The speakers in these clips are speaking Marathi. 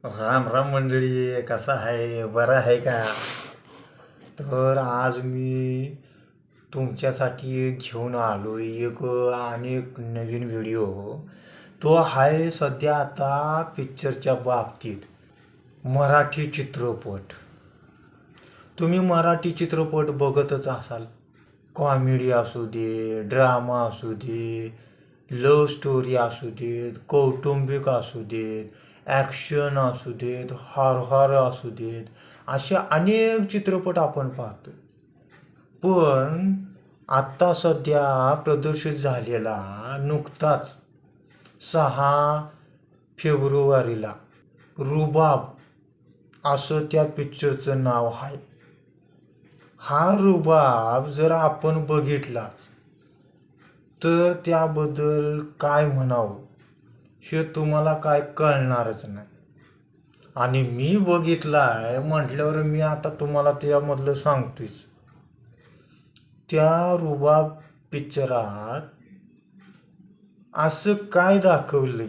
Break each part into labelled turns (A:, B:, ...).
A: राम राम मंडळी, कसा आहे? बरं आहे का? तर आज मी तुमच्यासाठी घेऊन आलो एक नवीन व्हिडिओ. तो आहे सध्या आता पिक्चरच्या बाबतीत. मराठी चित्रपट. तुम्ही मराठी चित्रपट बघतच असाल. कॉमेडी असू दे, ड्रामा असू दे, लव्ह स्टोरी असू देत, कौटुंबिक असू देत, ॲक्शन असू देत, हॉरर असू देत, असे अनेक चित्रपट आपण पाहतो. पण आत्ता सध्या प्रदर्शित झालेला नुकताच 6 फेब्रुवारीला रुबाब असं त्या पिक्चरचं नाव आहे. हा रुबाब जर आपण बघितलाच तर त्याबद्दल काय म्हणावं हे तुम्हाला काय कळणारच नाही. आणि मी बघितलाय म्हटल्यावर मी आता तुम्हाला त्यामधलं सांगतोयच. त्या रुबाब पिक्चरात असं काय दाखवलंय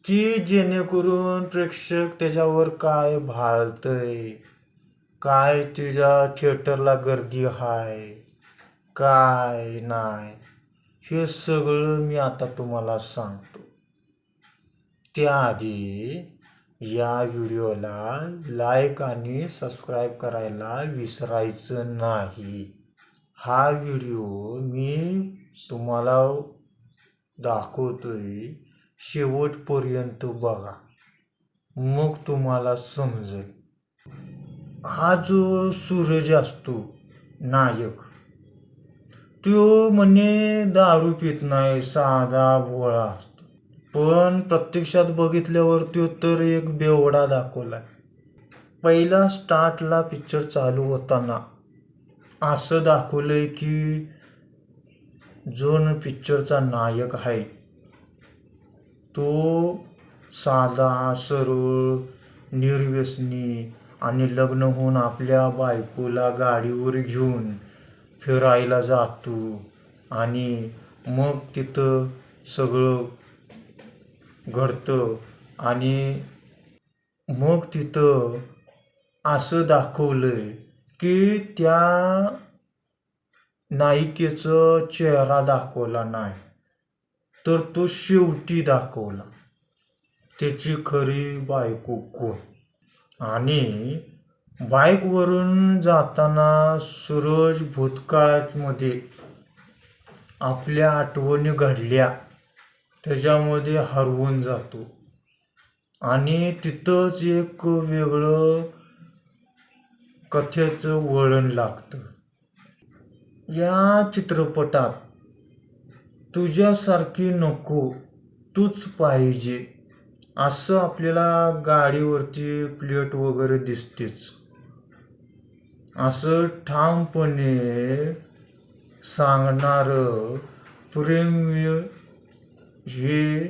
A: की जेणेकरून प्रेक्षक त्याच्यावर काय भाळतय, काय तुझ्या थिएटरला गर्दी आहे, काय नाही, हे सगळं मी आता तुम्हाला सांगतो. त्याआधी या व्हिडिओला लाईक आणि सबस्क्राईब करायला विसरायचं नाही. हा व्हिडिओ मी तुम्हाला दाखवतोय, शेवटपर्यंत बघा, मग तुम्हाला समजेल. हा जो सूरज असतो नायक, तो म्हणे दारू पित नाही, साधा भोळा असतो. पण प्रत्यक्षात बघितल्यावर तो तर एक बेवडा दाखवलाय. पहिला स्टार्टला पिक्चर चालू होताना असं दाखवलंय की जो पिक्चरचा नायक आहे तो साधा सरळ निर्व्यसनी आणि लग्न होऊन आपल्या बायकोला गाडीवर घेऊन फिरायला जातो आणि मग तिथं सगळं घडतं. आणि मग तिथं असं दाखवलंय की त्या नायिकेचा चेहरा दाखवला नाही, तर तो शेवटी दाखवला त्याची खरी बायको कोण. आणि बाईकवरून जाताना सूरज भूतकाळामध्ये आपल्या आठवणी घडल्या त्याच्यामध्ये हरवून जातो आणि तिथंच एक वेगळं कथेचं वळण लागतं. या चित्रपटात तुझ्यासारखी नको, तूच पाहिजे असं आपल्याला गाडीवरती प्लेट वगैरे दिसतेच. असं ठामपणे सांगणारं प्रेमवीर हे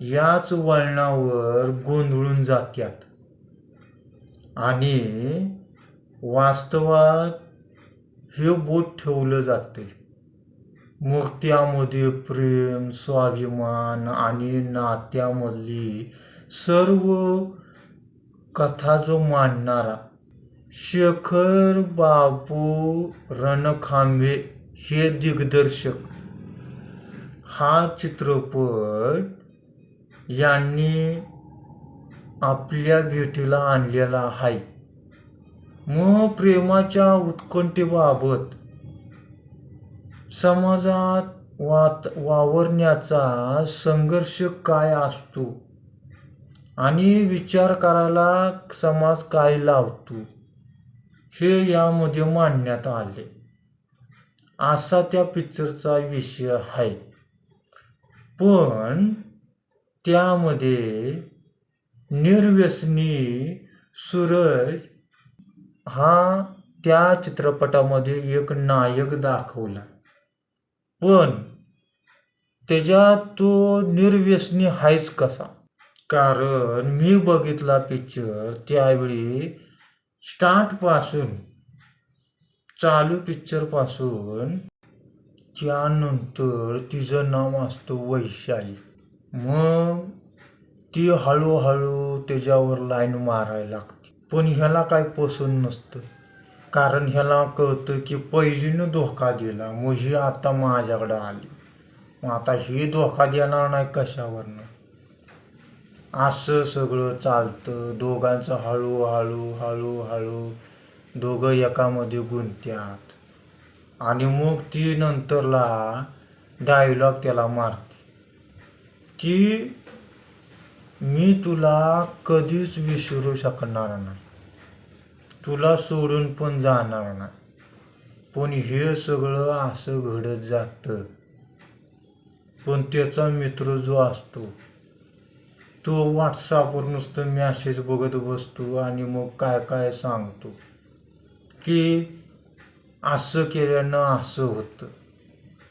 A: याच वळणावर गोंधळून जातात आणि वास्तवात हे बोट ठेवलं जाते. मग त्यामध्ये प्रेम, स्वाभिमान आणि नात्यामधली सर्व कथा जो मांडणारा शेखर बाबू रणखांबे हे दिग्दर्शक हा चित्रपट यांनी आपल्या भेटीला आणलेला आहे. मग प्रेमाच्या उत्कंठेबाबत समाजात वावरण्याचा संघर्ष काय असतो आणि विचार करायला समाज काय लावतो हे यामध्ये मांडण्यात आले. असा त्या पिक्चरचा विषय आहे. पण त्यामध्ये निर्व्यसनी सूरज हा त्या चित्रपटामध्ये एक नायक दाखवला. पण त्याच्यात तो निर्व्यसनी आहेच कसा? कारण मी बघितला पिक्चर त्यावेळी स्टार्टपासून चालू पिक्चरपासून त्यानंतर तिचं नाव असतं वैशाली. मग ती हळूहळू त्याच्यावर लाईन मारायला लागते. पण ह्याला काय पसंत नसतं, कारण ह्याला कळतं की पहिलीनं धोका दिला मग ही आता माझ्याकडं आली, मग आता ही धोका देणार नाही कशावरनं. असं सगळं चालतं. दोघांचं हळूहळू हळूहळू दोघं एकामध्ये गुंततात आणि मग ती नंतरला डायलॉग त्याला मारते की मी तुला कधीच विसरू शकणार नाही, तुला सोडून पण जाणार नाही. पण हे सगळं असं घडत जातं. पण त्याचा मित्र जो असतो तो व्हॉट्सअपवर नुसतं मॅसेज बघत बसतो आणि मग काय काय सांगतो की असं केल्यानं असं होतं,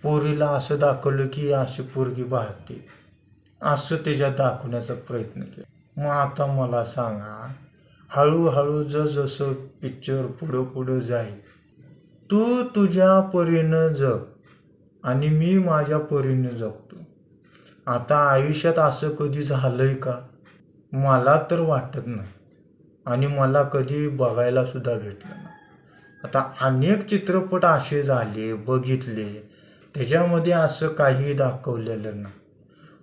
A: पोरीला असं दाखवलं की अशी पोरगी भाळते, असं त्याच्यात दाखवण्याचा प्रयत्न केला. मग आता मला सांगा, हळूहळू जसं पिक्चर पुढं पुढं जाईल, तू तुझ्या परीनं जग आणि मी माझ्या परीनं जगतो. आता आयुष्यात असं कधी झालंय का? मला तर वाटत नाही आणि मला कधी बघायला सुद्धा भेटलं नाही. आता अनेक चित्रपट असे झाले बघितले त्याच्यामध्ये असं काही दाखवलेलं नाही,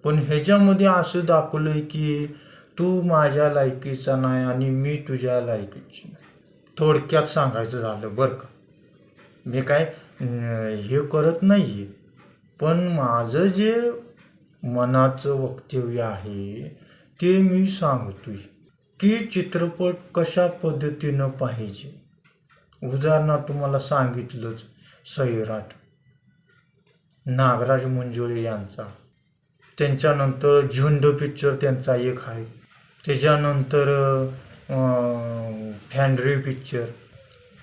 A: पण ह्याच्यामध्ये असं दाखवलंय की तू माझ्या लायकीचा नाही आणि मी तुझ्या लायकीची नाही. थोडक्यात सांगायचं झालं बरं का, मी काय हे करत नाहीये, पण माझं जे मनाचं वक्तव्य आहे ते मी सांगतोय की चित्रपट कशा पद्धतीनं पाहिजे. उदाहरणार्थ तुम्हाला सांगितलंच सैराट, नागराज मंजुळे यांचा. त्यांच्यानंतर झुंड पिक्चर त्यांचा एक आहे. त्याच्यानंतर फॅन्ड्री पिक्चर.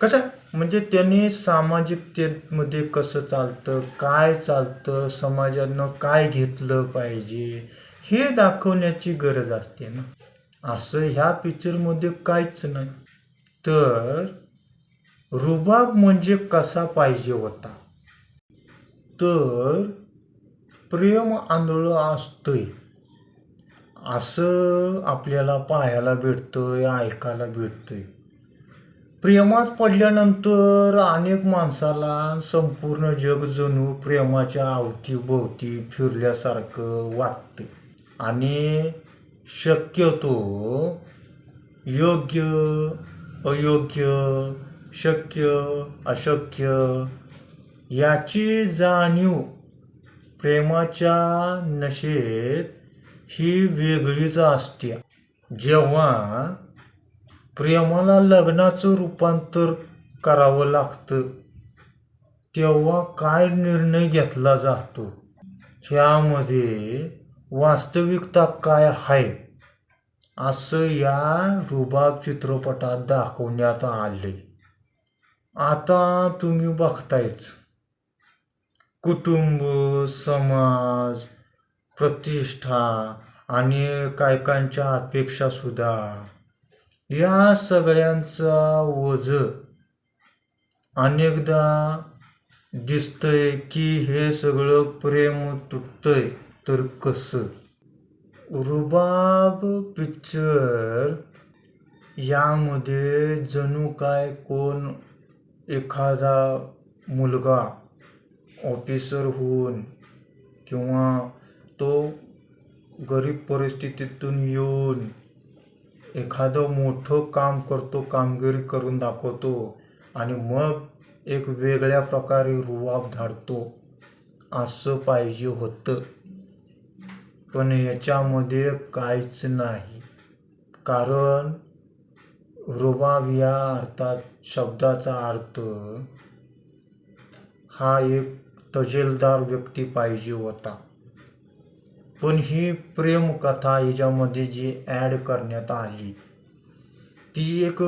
A: कसं म्हणजे त्यांनी सामाजिकतेमध्ये कसं चालतं, काय चालतं, समाजानं काय घेतलं पाहिजे हे दाखवण्याची गरज असते ना. असं ह्या पिक्चरमध्ये काहीच नाही. तर रुबाब म्हणजे कसा पाहिजे होता, तर प्रेम आंधळं असतंय असं आपल्याला पाहायला भेटतंय, ऐकायला भेटतंय. प्रेमात पडल्यानंतर अनेक माणसाला संपूर्ण जग जणू प्रेमाच्या अवतीभोवती फिरल्यासारखं वाटतं आणि शक्यतो योग्य अयोग्य, शक्य अशक्य याची जाणीव प्रेमाच्या नशेत ही वेगळीच असते. जेव्हा प्रेमाला लग्नाचं रूपांतर करावं लागतं तेव्हा काय निर्णय घेतला जातो, ह्यामध्ये वास्तविकता काय आहे असं या रुबाब चित्रपटात दाखवण्यात आले. आता तुम्ही बघतायच कुटुंब, समाज, प्रतिष्ठा आणि कायकांच्या अपेक्षा सुद्धा, या सगळ्यांचा ओझं अनेकदा दिसतंय की हे सगळं प्रेम तुटतंय तर कसं. रुबाब पिक्चर यामध्ये जणू काय कोण एखादा मुलगा ऑफिसर होऊन किंवा तो गरीब परिस्थितीतून येऊन एखादं मोठं काम करतो, कामगिरी करून दाखवतो आणि मग एक वेगळ्या प्रकारे रुबाब धाडतो असं पाहिजे होतं. पण याच्यामध्ये काहीच नाही, कारण रुबाब या अर्थात शब्दाचा अर्थ हा एक तजेलदार व्यक्ती पाहिजे होता. पण ही प्रेमकथा ह्याच्यामध्ये जी ॲड करण्यात आली ती एक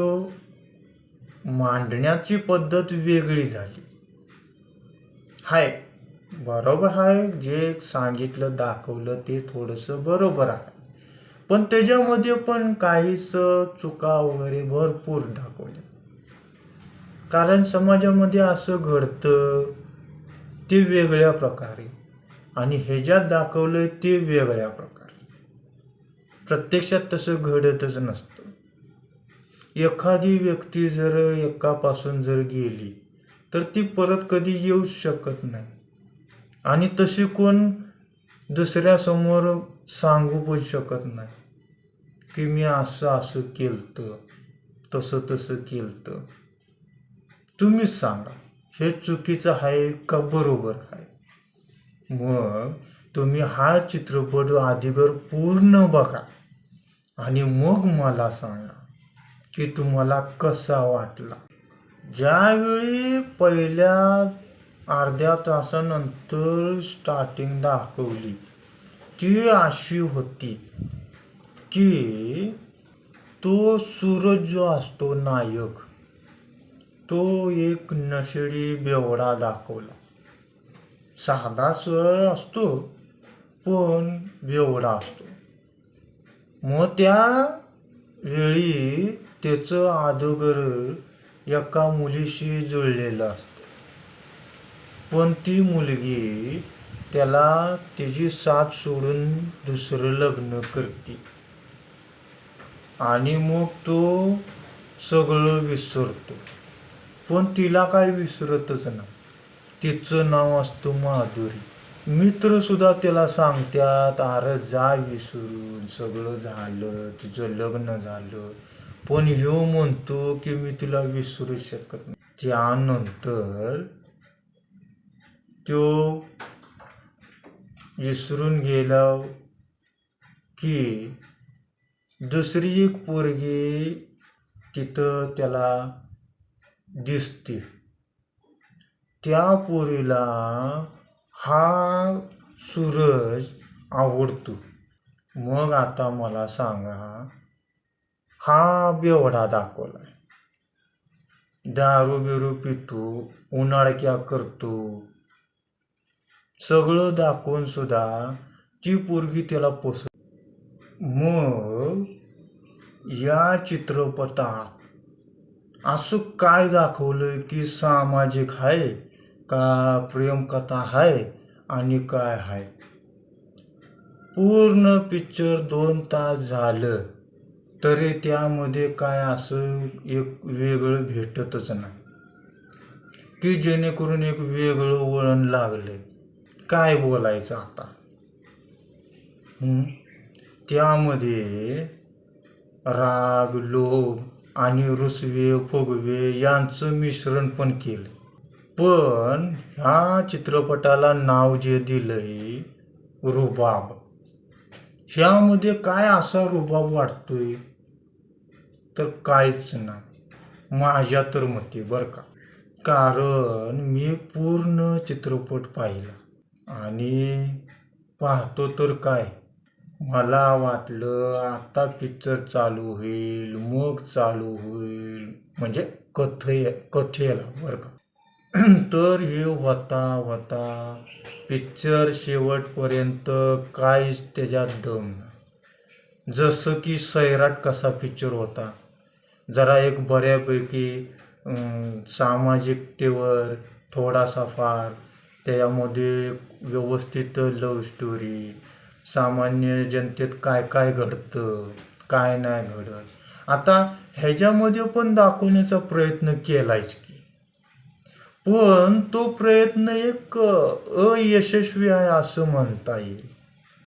A: मांडण्याची पद्धत वेगळी झाली. हाय बरोबर आहे, जे सांगितलं दाखवलं ते थोडंसं बरोबर आहे, पण त्याच्यामध्ये पण काहीच चुका वगैरे भरपूर दाखवल्या. कारण समाजामध्ये असं घडतं ते वेगळ्या प्रकारे आणि ह्याच्यात दाखवलंय ते वेगळ्या प्रकारे. प्रत्यक्षात तसं घडतच नसतं. एखादी व्यक्ती जर एकापासून जर गेली तर ती परत कधी येऊच शकत नाही. आणि तशी कोण दुसऱ्यासमोर सांगू पण शकत नाही की मी असं असं केलतं, तसं तसं केलतं. तुम्हीच सांगा, हे चुकीचं आहे का बरोबर आहे? मग तुम्ही हा चित्रपट आधीगर पूर्ण बघा आणि मग मला सांगा की तुम्हाला कसा वाटला. ज्यावेळी पहिल्या अर्ध्या तासानंतर स्टार्टिंग दाखवली ती अशी होती की तो सूरज जो असतो नायक, तो एक नशेडी बेवडा दाखवला. साधा सरळ असतो पण बेवडा असतो. मग त्या वेळी त्याचं अगोदर एका मुलीशी जुळलेलं असतं. पण ती मुलगी त्याला त्याची साथ सोडून दुसरं लग्न करते आणि मग तो सगळं विसरतो. पण तिला काय विसरतच नाही. तिचं नाव असतं माधुरी. मित्र सुद्धा त्याला सांगतात, अरे जा विसरून, सगळं झालं, तुझं लग्न झालं. पण ह्यो म्हणतो की मी तुला विसरू शकत नाही. त्यानंतर तो विसरून गेला की दुसरी एक पोरगी तिथं त्याला दिसते. त्या पोरीला हा सूरज आवडतो. मग आता मला सांगा, हा बेवडा दाखवलाय. दारू बिरू पितो, उन्हाळक्या करतो, सगळं दाखवून सुद्धा ती पोरगी त्याला पोसत. मग या चित्रपटात असं काय दाखवलंय की सामाजिक आहे का प्रेमकथा आहे आणि काय आहे? पूर्ण पिक्चर 2 तास झालं तरी त्यामध्ये काय असं एक वेगळं भेटतच नाही की जेणेकरून एक वेगळं वळण लागलं. काय बोलायचं आता? त्यामध्ये राग, लोभ आणि रुसवे फुगवे यांचं मिश्रण पण केलं. पण ह्या चित्रपटाला नाव जे दिलंय रुबाब, ह्यामध्ये काय असा रुबाब वाटतोय? तर काहीच नाही माझ्या तर मते, बरं का. कारण मी पूर्ण चित्रपट पाहिला आणि पाहतो तर काय, मला वाटलं आता पिक्चर चालू होईल, मग चालू होईल, म्हणजे कथेला, बरं का. तर हे होता पिक्चर शेवटपर्यंत काहीच त्याच्यात दम नाही. जसं की सैराट कसा पिक्चर होता, जरा एक बऱ्यापैकी सामाजिकतेवर थोडासा फार, त्याच्यामध्ये व्यवस्थित लव्ह स्टोरी, सामान्य जनतेत काय काय घडतं, काय नाही घडत, आता ह्याच्यामध्ये पण दाखवण्याचा प्रयत्न केलायच की. पण तो प्रयत्न एक अयशस्वी आहे असं म्हणता येईल.